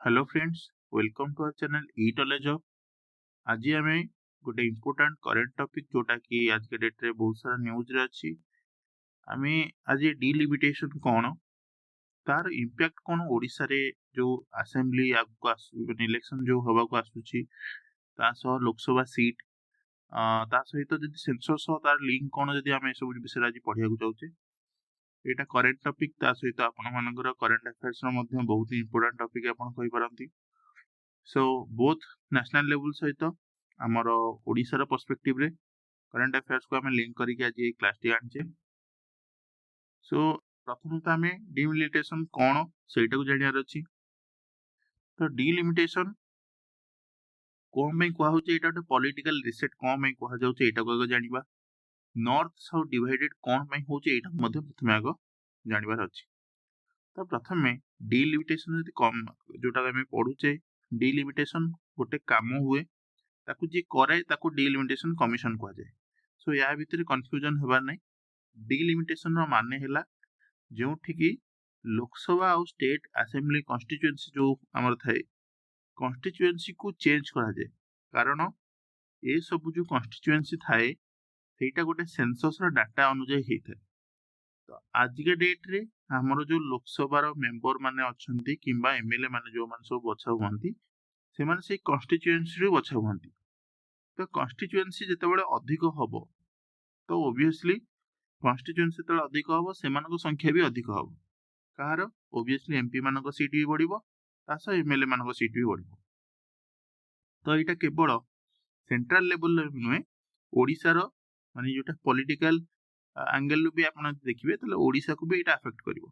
Hello friends, welcome to our channel Eknowledgehub। आज आम गोटे इम्पोर्टाट करेन्ट टॉपिक जोटा कि आज के डेट रे बहुत सारा न्यूज रे अच्छी आम आज डिलिमिटेशन कौन तार इम्पैक्ट कौन ओडिशा रे जो असेंबली आगु इलेक्शन जो हवा को आसुची ता सह लोकसभा सीट ता सहित जदि सेंसस सह तार लिंक कौन जदि आम सब विषय आज पढ़िया चाहूचे एटा करेन्ट टॉपिक ता सहित आपण मानकर करेन्ट अफेयर्स रो मध्य बहुत इम्पोर्टाट टॉपिक आपण कहि पारंती। सो बोथ नेशनल लेवल सहित आमर ओडिशार पर्सपेक्टिव रे करेन्ट अफेयर्स को आम लिंक करके आज ये क्लास टी आनिचे। सो प्रथम तो आम डिलिमिटेशन कौन से जानार अच्छी। तो डिलिमिटेशन कौन कहुचे यहाँ गोटे पॉलिटिकल रिसेट कौन कहुचे यहाँ आगे जाना। नॉर्थ साउथ डिवाइडेड कौन होचे यहाँ प्रथम आग जानवर अच्छी। तो प्रथम डिलिमिटेशन कम जोटा आम पढ़ुचे डिलिमिटेशन गोटे काम हुए ताकू जी करे ताकू डिलिमिटेशन कमिशन कह जाए। सो या भितर कन्फ्यूजन होबार नहीं। डिलिमिटेशन माने है जो कि लोकसभा और स्टेट असेंबली कन्स्टिट्यूएंसी जो आमर थाए कन्स्टिट्यूएंसी को चेंज करा जाए कारण ये सब जो कन्स्टिट्यूएंसी थाए सेटा गोटे सेंसस रो डाटा अनुसार होता है। तो आज के डेट रे हमर जो लोकसभा मेंबर माने अछंती किंबा एमएलए माने जो मान सब बछा हुआंती से माने से कन्स्टिट्यूएंसी रे बछा हुआंती। तो कन्स्टिट्यूएंसी जेतेबेले अधिक हबो तो ऑब्वियसली कन्स्टिट्यूएंसी जेतेबेले अधिक हबो सेमानक संख्या भी अधिक हबो। कहार ऑब्वियसली एमपी मानक सीट भी बढ़िबो तास एमएलए मानक सीट भी बढ़िबो। तो एटा केवल सेंट्रल लेवल रे नुहे ओडिसा रो माने जोटा पॉलिटिकल एंगल भी आपण देखिबे तले ओडिसा को भी एटा अफेक्ट करिवो।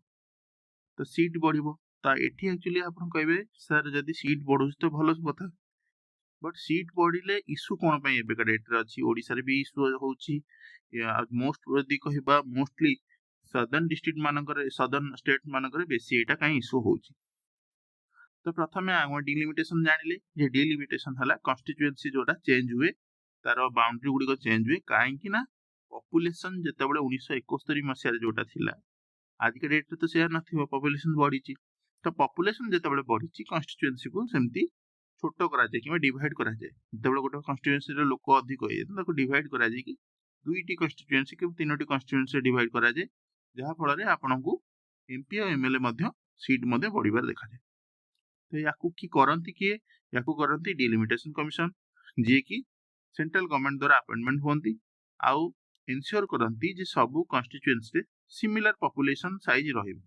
तो सीट बढ़िबो तो एठी एक्चुअली आपण कहबे सर जदी सीट बढ़ुछ तो भलो कथा बट सीट बढ़िले इश्यू कौन पे एबे का डेट रे अछि। ओडिसा रे भी इश्यू होउछि मोस्ट यदि कहबा मोस्टली सदर्न डिस्ट्रिक्ट मानकर सदर्न स्टेट मानकर बेसी एटा काई इश्यू होउछि। तो प्रथमे आम डिलिमिटेशन जानिले जे डिलिमिटेशन हला कन्स्टिट्यूएंसी जोटा चेंज हुए तार बाउंड्री गुडी चेंज हुए काहे ना पॉपुलेशन जेतेबेले 1971 मसिया रे जोटा थिला आज के डेट रे तो शेयर नथिबो पॉपुलेशन बढ़ीची। तो पॉपुलेशन जेतेबेले बढ़ीची कन्स्टिट्यूएंसी को सेमती छोट करा जाए कि डिवाइड करा जाए। जेतेबेले गोटे कन्स्टिट्यूएंसी रे लोक अधिक होय ताको डिवाइड करा जाए कि दुईटी कन्स्टिट्यूएंसी कि तीनोटी कन्स्टिट्यूएंसी डिवाइड करा जाए जहा फल रे आपनकु एमपी और एमएलए मध्य सीट मध्य बढ़िबार देखा जाए। तो याकू की करंती किए याकू करंती डिलिमिटेशन कमिशन जे कि सेंट्रल गवर्नमेंट द्वारा अपॉइंटमेंट होंती आउ इनश्योर करंती जे सब कन्स्टिट्यूएंसी रे सिमिलर पॉपुलेशन साइज रहिबो।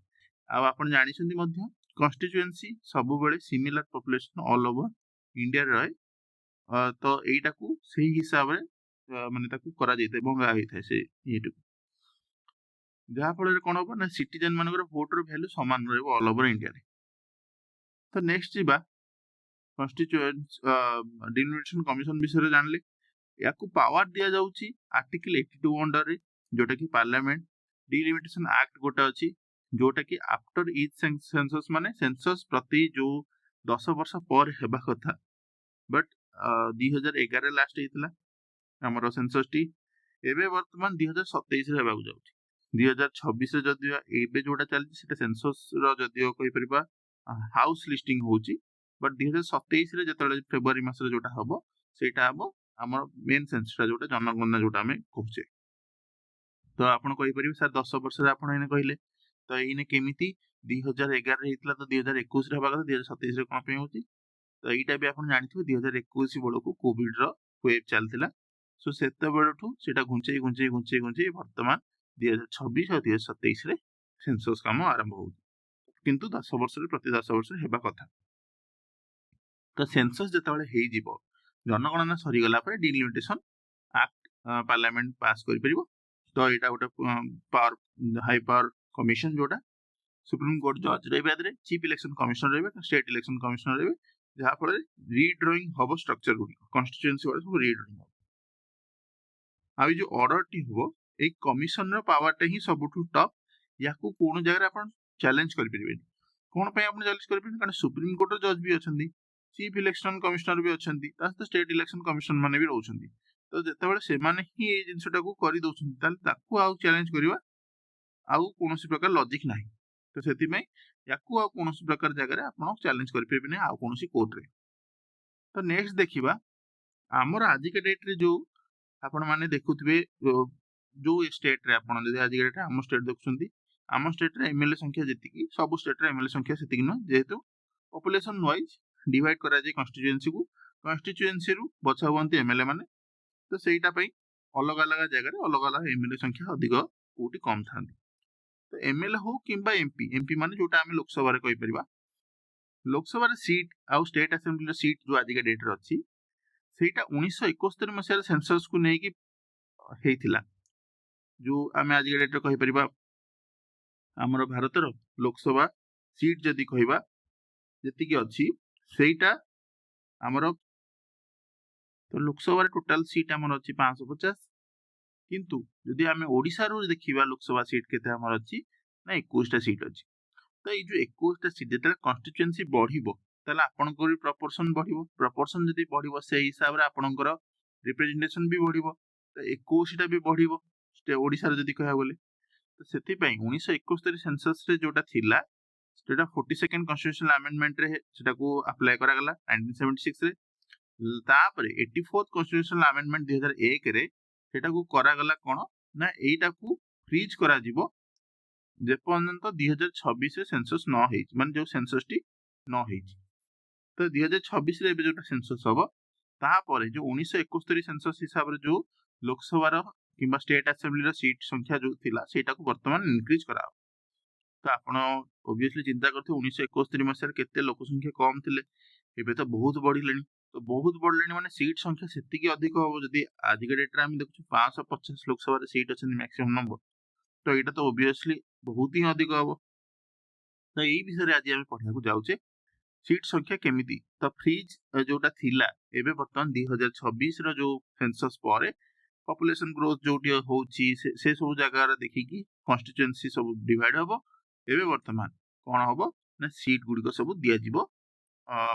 आ आपण जानि छथि मध्य कन्स्टिट्यूएंसी सब बेले similar population all over India रहे। तो एटा को सही हिसाब रे माने ताकू करा जैते भंगा होइथाय से एटू जहा फल रे कोन हो ना सिटीजन मानकर वोट रो वैल्यू समान रहबो ऑल ओवर इंडिया रे। तो नेक्स्ट जीवा कन्स्टिट्यूएंस डिलिमिटेशन कमिशन विषय जानले याकू पावर दिया जाउची आर्टिकल 82 अंडर रे जोटा कि पार्लियामेंट डिलिमिटेशन एक्ट गोटा अछि जोटा कि आफ्टर ईच सेंसस माने सेंसस प्रति जो 10 वर्ष पर हेबा कथा बट 2011 लास्ट हेतला हमर सेंसस टी एबे वर्तमान 2027 रे हेबाकू जाउची। 2026 रे जदि एबे जोटा चलची सेटा सेंसस रो जदि कहि परिबा हाउस लिस्टिंग होची बट 2027 रे जतले फेब्रुआरी मास रे जोटा हबो सेटा हबो हमर मेन सेंसस जोटा जनगणना जोटा हमें कहूचे। तो आपण कहि परिबे सर 10 वर्ष रे आपण एने कहिले तो एने केमिति 2011 रे हितला तो 2021 रे हबा कथा 2027 रे कोन पे होची। तो एटा भी आपण जानिथिबे 2021 बेलो को कोविड रो वेव चलतिला। सो सेते बेलठू सेटा घुंचई घुंचई घुंचई घुंचई वर्तमान 2026 और 2027 रे सेंसस काम आरंभ हो किंतु 10 वर्ष रे प्रति 10 वर्ष हेबा कथा। तो सेंसस जेतेबेले हेई जिवो जनगणना सरी गला पर डिलिमिटेशन एक्ट पार्लियामेंट पास करि परिबो। तो एटा गोटे पावर हाई पावर कमिशन जोटा सुप्रीम कोर्ट जज रे बेदरे चीफ इलेक्शन कमिशनर रे स्टेट इलेक्शन कमिशनर रे जहा फल रीड्रॉइंग हबो स्ट्रक्चर गुडी कन्स्टिट्यूएंसी वाला सब रीड्रॉइंग हबो। आ जो ऑर्डर टी हबो ए कमिशन रो पावर टे ही सबटू टॉप याकू कोन जगह आपण चैलेंज करि परिबेनी कोन पे आपण चैलेंज करि परिबेनी कारण सुप्रीम कोर्ट रो जज भी अछंदी चीफ इलेक्शन कमिशनर भी अछंदी तास स्टेट इलेक्शन कमिशन माने भी रहउछंदी। तो जेतेबेले से माने ही ए जिंसटा को करि दउछंदी ताल ताकू आउ चैलेंज करिवा आउ कोनोसी प्रकार लॉजिक नाही। तो सेति में याकू आ कोनोसी प्रकार जगह आपण चैलेंज कर परिबे नै आ कोनोसी कोर्ट रे। तो नेक्स्ट देखिबा हमर आज के डेट रे जो आपण माने देखुथबे जो स्टेट रे आपण जदि आज के डेट हम स्टेट देखुछंती हम स्टेट रे एमएलए संख्या जेतिकी सब स्टेट रे एमएलए संख्या सेतिकी न जेहेतु पॉपुलेशन वाइज डिवाइड करा जाय कॉन्स्टिट्यूएंसी रु बछा हुअंती एमएलए माने। तो सेटा पई अलग अलग जगह रे अलग अलग एमएलए संख्या अधिक कोटी कम थांती। तो एमएलए हो किंबा एमपी माने जोटा हम लोकसभा रे कहि परिबा लोकसभा रे सीट आ स्टेट असेंबली रे सीट जो आज के डेट रे अछि सेटा 1971 मसिया सेंसस को नै कि हेइथिला। जो आम आज के डेट रे कहि परिबा हमर भारत रो लोकसभा सीट जदि कहिबा जेतिकी अछि सेटा हमर तो लोकसभा रे टोटल सीट हमर अछि 550 किंतु जदि आमे ओडिसा रो देखिबा लोकसभा सीट केते हमर अछि ना 21 टा सीट अछि। तो ये जो 21 टा सीट जेते कॉन्स्टिट्यूएंसी बढ़िबो ताला आपनकर प्रपोर्शन बढ़िबो प्रपोर्शन जदि बढ़िबो से हिसाब रे आपनकर रिप्रेजेंटेशन भी बढ़िबो। तो 21 टा भी बढ़िबो स्टे ओडिसा रे जदि कहया बोले। तो सेति पई 1971 सेंसस रे जोटा थिला सेटा 42nd कॉन्स्टिट्यूशनल अमेंडमेंट रे सेटा को अप्लाई करा गला 1976 रे। तापरे 84th कॉन्स्टिट्यूशनल अमेंडमेंट 2001 रे सेटा को करा गला कोन ना एटा को फ्रीज करा जिवो जे पर्यंत 2026 रे सेंसस न हेइ माने जो सेंसस टी न हेइ। तो 2026 रे जोटा सेंसस हबो तापरे जो 1971 सेंसस हिसाब रे जो लोकसभा रो किंबा स्टेट असेंबली रो सीट संख्या जो थिला सेटा को वर्तमान इंक्रीज कराओ। तो आपण ऑब्वियसली चिंता करथे 1971 मसिया केते लोक संख्या कम थिले एबे तो बहुत बढ़िलेनी। तो बहुत बढ़लेनी माने सीट संख्या सेतिकी अधिक होबो जदि आज के डेट रे हम देखु 550 लोकसभा रे सीट अछि मैक्सिमम नंबर। तो एटा तो ऑब्वियसली बहुत ही अधिक होबो। तो एई विषय आज हम पढ़िया को जाउचे सीट संख्या केमिति। तो फ्रीज जोटा थिला एबे वर्तमान 2026 रो जो सेंसस पारे पॉपुलेशन ग्रोथ जोटी होउची से सब जगह रे देखि कि कॉन्स्टिट्यूएंसी सब डिवाइड होबो। एबे वर्तमान कोन होबो ना सीट गुडी को सब दिया जिवो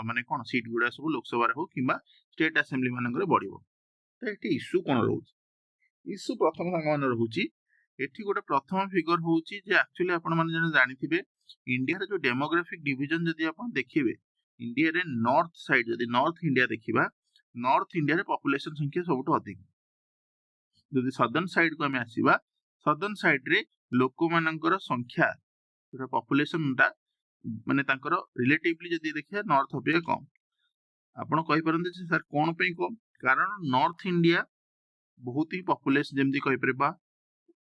माने कोन सीट गुडा सब लोकसभा रे हो किंबा स्टेट असेंबली मानकर बढ़िबो। तो एठी इश्यू कोन रहउची इश्यू प्रथम संगमान रहउची एठी गोटे प्रथम फिगर होउची जे एक्चुअली आपण माने जने जानिथिबे इंडिया रे जो डेमोग्राफिक डिवीजन जदि आपण देखिबे इंडिया रे नॉर्थ साइड जदि नॉर्थ इंडिया देखिबा नॉर्थ इंडिया रे पॉपुलेशन संख्या सबटु अधिक। जदि सदर्न साइड को हम आसीबा सदर्न साइड रे लोक मानकर संख्या पॉपुलेशन टा माने तांकर रिलेटिवली जदि देखिया नॉर्थ अपेक्षा कम। आपण कहि परंते सर कोन पे कम कारण नॉर्थ इंडिया बहुत ही पॉपुलेशन जेमदी कहि परबा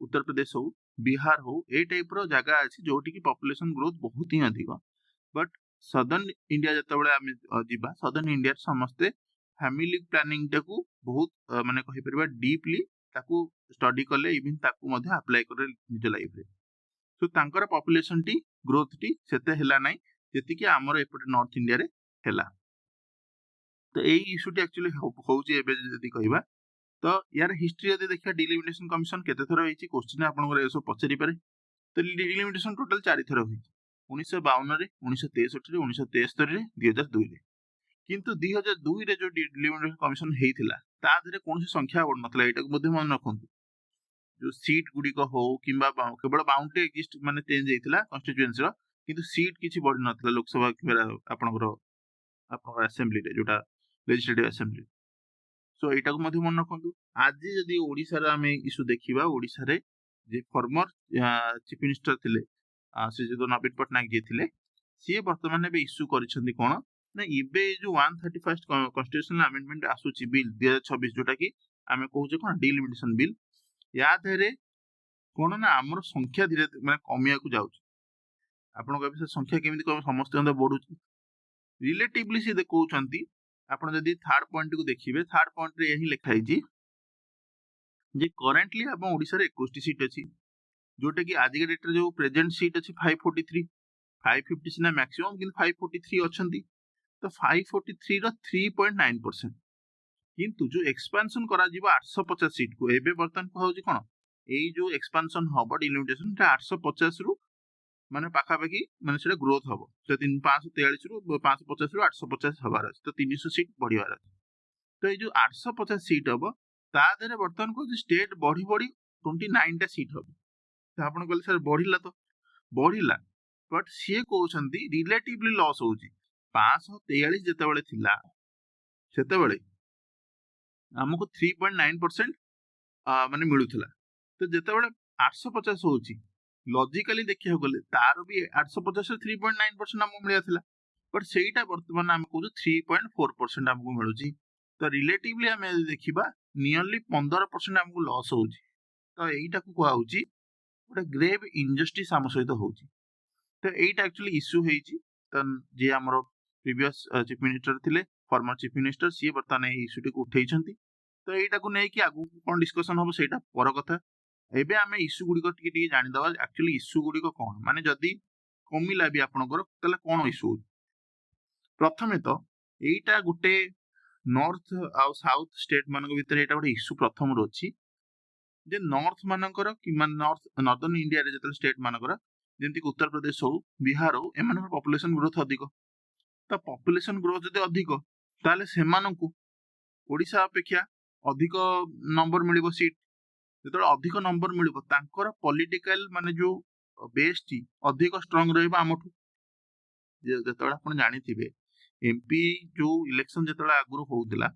उत्तर प्रदेश हो बिहार हो ए टाइप रो जगह अछि जोटी की पॉपुलेशन ग्रोथ बहुत ही अधिक। बट सदर्न इंडिया जते बेले हम जिबा सदर्न इंडिया समस्ते फैमिली प्लानिंग टाकू बहुत माने कहि परबा डीपली ताकू स्टडी करले इवन ताकू मध्ये अप्लाई करे निज लाइफ रे। तो तांकर पॉपुलेशन टी ग्रोथ टी सेते हेला नै जेति कि हमर एपटे नॉर्थ इंडिया रे हेला। तो एई इशू टी एक्चुअली होउची एबे जदि कहिबा तो यार हिस्ट्री जदि देखिया डिलिमिटेशन कमिशन केते थरो हेची क्वेश्चन आपन को एसो पचरी पारे। तो डिलिमिटेशन टोटल 4 थरो होई 1952 रे 1963 रे 1973 रे 2002 रे। किंतु 2002 रे जो डिलिमिटेशन कमिशन हेइथिला ता धरे कोनसी संख्या बड नथला एटा को मध्ये मन रखंतु जो सीट गुडी को हो किंबा केवल बाउंड्री एग्जिस्ट माने चेंज हेइथिला कॉन्स्टिट्यूएंसी रो किंतु सीट किछि बड नथला लोकसभा किबा आपन असेंबली रे जोटा लेजिस्लेटिव असेंबली। सो एटा को मध्ये मन रखंतु आज जदि ओडिसा रे हम इशू देखिबा ओडिसा रे जे फॉर्मर चीफ मिनिस्टर थिले से जो नवीन पटनायक जे थिले सी वर्तमान बे इशू करिसंदी कोन ना इबे जो 131st कॉन्स्टिट्यूशनल अमेंडमेंट आसुची बिल 2026 जोटा कि आमे कहूचे कोन डिलिमिटेशन बिल या धरे कोन ना हमर संख्या धीरे माने कमिया को जाउची। आपण कहबे से संख्या केमिति कम समस्त अंदर बढ़ुची रिलेटिवली से देखौचंती। आपण जदि थर्ड पॉइंट को देखिबे थर्ड पॉइंट रे यही लिखा हिजी जे करेंटली आपण ओडिसा रे 21 सीट अछि जोटा कि आज के डेट रे जो प्रेजेंट सीट अछि 543 550 ना मैक्सिमम किन 543 अछंती। तो 543 रो 3.9% किंतु जो एक्सपेंशन करा जिवो 850 सीट को एबे वर्तमान को होउची कोन एई जो एक्सपेंशन हबो डिलिमिटेशन ता 850 रु माने पाखा पाखी माने सेटा ग्रोथ हबो तो 543 रु 550 रु 850 हबार अछि। तो 300 सीट बढ़ियार अछि। तो ए जो 850 सीट हबो ता देरे वर्तमान को स्टेट बढ़ी बढ़ी 29 टा सीट हबो। तो आपण कहले सर बढ़िला तो बढ़िला बट सी कहउछंती रिलेटिवली लॉस होउची 543 जेतेबेले थिला सेतेबेले हमको 3.9% माने मिलुथिला तो जेतेबेले 850 होउची लॉजिकली देखिया गले तार भी 850 से 3.9% हमको मिलिया थिला बट सेटा वर्तमान हम कहू 3.4% हमको मिलुची तो रिलेटिवली हम देखिबा नियरली 15% हमको लॉस होउची तो एटा को कहू होउची गोटे ग्रेव इनजस्टिस हम सहित होउची तो एटा एक्चुअली इश्यू हेची तो जे हमरो प्रीवियस चीफ मिनिस्टर थिले फॉर्मर चीफ मिनिस्टर सी वर्तमान ए इश्यू को उठेइछंती तो एटा को नै कि आगु कोन डिस्कशन होबो सेटा पर कथा एबे आमे इश्यू गुडी को टिके जानि दवा एक्चुअली इश्यू गुडी को कोन माने जदी कमिला भी आपनकर तले कोन इश्यू प्रथमे तो एटा गुटे नॉर्थ आ साउथ स्टेट मानक भीतर एटा गुटे इश्यू प्रथम रो अछि जे नॉर्थ मानकर कि मान नॉर्दर्न इंडिया रे जतल स्टेट मानकर जेंति उत्तर प्रदेश हो बिहार हो एमानकर पॉपुलेशन ग्रोथ अधिक तो पॉपुलेशन ग्रोथ जदि अधिक ताले सेमानंकु ओडिशा अपेक्षा अधिक नंबर मिलिबो सीट जतल अधिक नंबर मिलिबो तांकर पॉलिटिकल माने जो बेस टी अधिक स्ट्रांग रहबा हमठु जतल आपण जानिथिबे एमपी जो इलेक्शन जतल आगुरु होउतला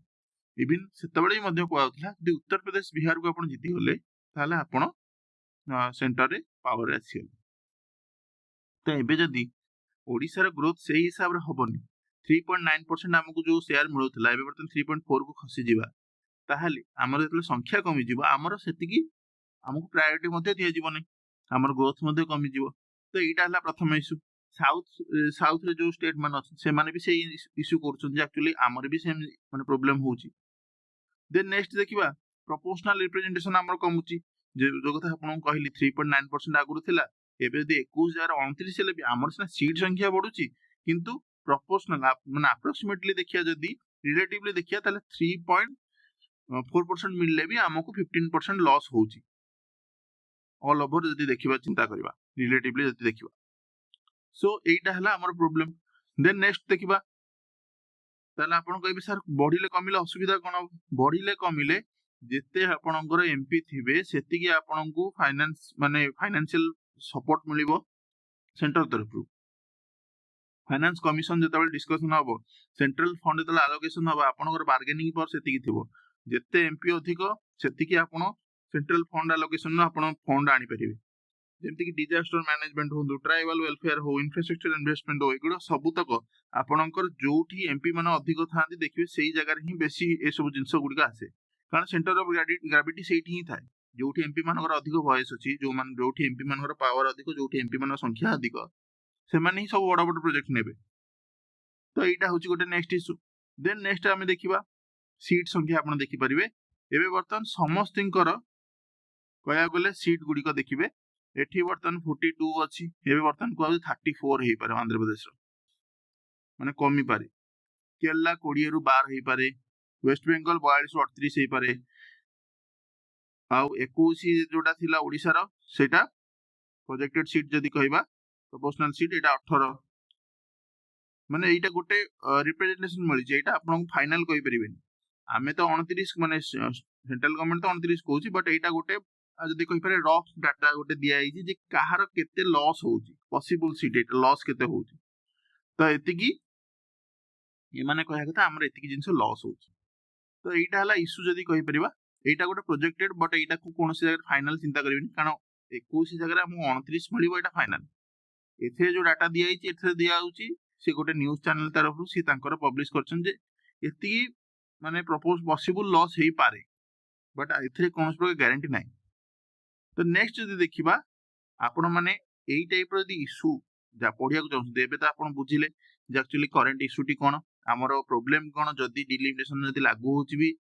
इवन सेतबेले मध्य कहउतला जे उत्तर प्रदेश बिहार को आपण जीती गले ताले आपण सेंटर रे पावर आसील तो एबे जदी ओडिसा रो ग्रोथ सेही हिसाब रे होबनी 3.9% हमको जो शेयर मिलुतला एबे बर्तन 3.4 को खसी जिबा ताहाले हमर जतले संख्या कमी जिवो हमर सेतिकी हमको प्रायोरिटी मध्ये दिया जिवो नै हमर ग्रोथ मध्ये कमी जिवो तो एटा हला प्रथम इश्यू साउथ रे जो स्टेट मान अछि से माने भी से इश्यू करछन जे एक्चुअली हमर भी सेम माने प्रॉब्लम होउची देन नेक्स्ट देखिबा प्रोपोर्शनल रिप्रेजेंटेशन हमर कमुची जो कथा आपन कहली 3.9% आगुरु थिला एबे दे 21029 हेले भी हमर सना सीट संख्या बढ़ुची किंतु प्रोपोर्शनल माने अप्रोक्सीमेटली देखिया जदी रिलेटिवली देखिया ताले 3.4% मिलले भी हमको 15% लॉस होउची ऑल ओवर जदी देखिबा चिंता करबा रिलेटिवली जदी देखिबा सो एटा हला हमर प्रॉब्लम देन नेक्स्ट देखिबा ताले आपन कहबे सर बढ़िले कमिले असुविधा कोन बढ़िले कमिले जेते आपनकर एमपी थिबे सेति कि आपनकु फाइनेंस माने फाइनेंशियल सपोर्ट मिलिबो सेंटर तरफ फाइनेंस कमिशन जतबेल डिस्कशन हबो सेंट्रल फंड जतबेल एलोकेशन हबो आपनकर बार्गेनिंग पर सेति कि थिबो जेते एमपी अधिक सेति कि आपन सेंट्रल फंड एलोकेशन न आपन फंड आनी परिबे जेमति कि डिजास्टर मैनेजमेंट हो ट्राइबल वेलफेयर हो इंफ्रास्ट्रक्चर इन्वेस्टमेंट हो एगुडो सब तक आपनकर जोठी एमपी माने अधिक थांती देखिबे सेही जगह रे ही बेसी ए सब जिंस गुडी आसे कारण सेंटर ऑफ ग्रेविटी सेठी ही थाए जोठी एमपी मानकर अधिक वॉइस अछि जो मान जोठी एमपी मानकर पावर अधिक जोठी एमपी मानकर संख्या अधिक से माने ही सब बड़ बड़ प्रोजेक्ट नेबे तो एटा होची गोटे नेक्स्ट इश्यू देन नेक्स्ट हमें देखिबा सीट संख्या आपण देखि परिबे एबे वर्तमान समस्तिंकर कया गले सीट गुडी को देखिबे एठी वर्तमान 42 अछि एबे वर्तमान को 34 हेई पारे आंध्र प्रदेश रो माने कमी पारे केरला 20 रु 12 हेई पारे वेस्ट बंगाल 42 रु 38 हेई पारे आउ 21 जोटा थिला ओडिसा रो सेटा प्रोजेक्टेड सीट जदी कहबा प्रोपोर्शनल सीट एटा 18 माने एटा गोटे रिप्रेजेंटेशन मिलि जे एटा आपन फाइनल कहि परिबेनी आमे तो 29 माने सेंट्रल गवर्नमेंट तो 29 कहूची बट एटा गोटे जदी कहि पारे रफ डाटा गोटे दिया आइची जे काहार केते लॉस होउची पॉसिबल सीट एटा लॉस केते होउची तो एति की ये माने कहया कथा हमर एति की जिंस लॉस होउची तो एटा हला इश्यू जदी कहि परिबा एटा गोटे प्रोजेक्टेड बट एटा को कोनोसी जगह फाइनल चिंता करबिनी कारण 21 जगह हम 29 मिलिबो एटा फाइनल एथे जो डाटा दिया आइची एथे दिया होउची से गोटे न्यूज़ चैनल तरफ से तांकर पब्लिश करछन जे एति माने प्रपोज पॉसिबल लॉस हेई पारे बट एथे कोनोस प्रकार गारंटी नै तो नेक्स्ट जदी देखिबा आपण माने एई टाइप रो दी इश्यू जा पढिया को चाहू देबे तो आपण बुझिले जे एक्चुअली करंट इश्यू टी कोन हमरो प्रॉब्लम कोन जदी डिलिमिटेशन जदी लागू होची भी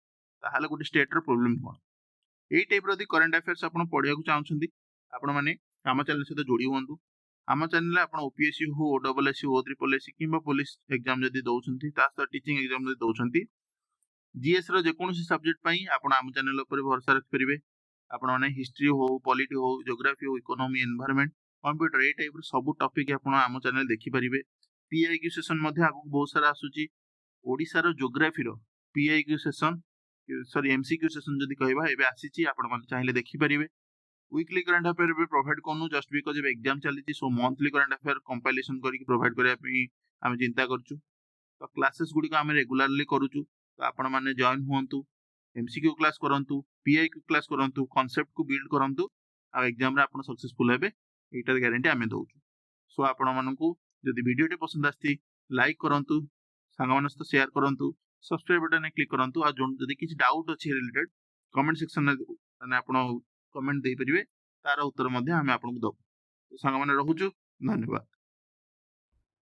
ताहाले गोटे स्टेट रो प्रॉब्लम कोन एई टाइप रो दी करंट अफेयर्स आपण पढिया को चाहछंती आपण माने काम चैनल से जोडी होंतु आम चैनल आपण ओपीएससी हो ओडब्ल्यूएससी हो ट्रिपलएससी किंबा पुलिस एग्जाम जदी दउछंती तास टीचिंग एग्जाम जदी दउछंती जीएस रो जे कोनोसी सब्जेक्ट पई आपण आम चैनल ऊपर भरोसा रख परिबे आपण माने हिस्ट्री हो पॉलिटी हो ज्योग्राफी हो इकोनॉमी एनवायरनमेंट कंप्यूटर ए टाइप रो सब टॉपिक आपण आम चैनल देखि परिबे पीआईक्यू सेशन मध्ये आगु बहुत सारा आसुची ओडिसा रो ज्योग्राफी रो PYQ session sorry MCQ session जदी कहबा एबे आसीची आपण माने चाहिले देखि परिबे वीकली करंट अफेयर भी प्रोवाइड करूँ जस्ट बिकज अब एग्जाम चली so monthly current affair compilation करके प्रोवाइड करने आम चिंता करूँ तो क्लासेस गुड़िक आम रेगुलारली करूँ तो आपण मैंने जॉइन हुंतु एमसीक्यू क्लास करंतु पीआईक्यू क्लास करंतु कॉन्सेप्ट को बिल्ड करंतु आ एग्जाम रे आपण सक्सेसफुल हेबे एटार गारंटी आमे दउछु सो आपण मानकू जदि वीडियो पसंद आस्ती लाइक करंतु सांग मान सहित शेयर करंतु सब्सक्राइब बटन क्लिक करंतु आ जदि किसी डाउट अछि रिलेटेड कमेंट सेक्शन में आपण कमेंट दे परिबे तार उत्तर मध्ये आमे आपनको दबु सांग मान रहूछु धन्यवाद।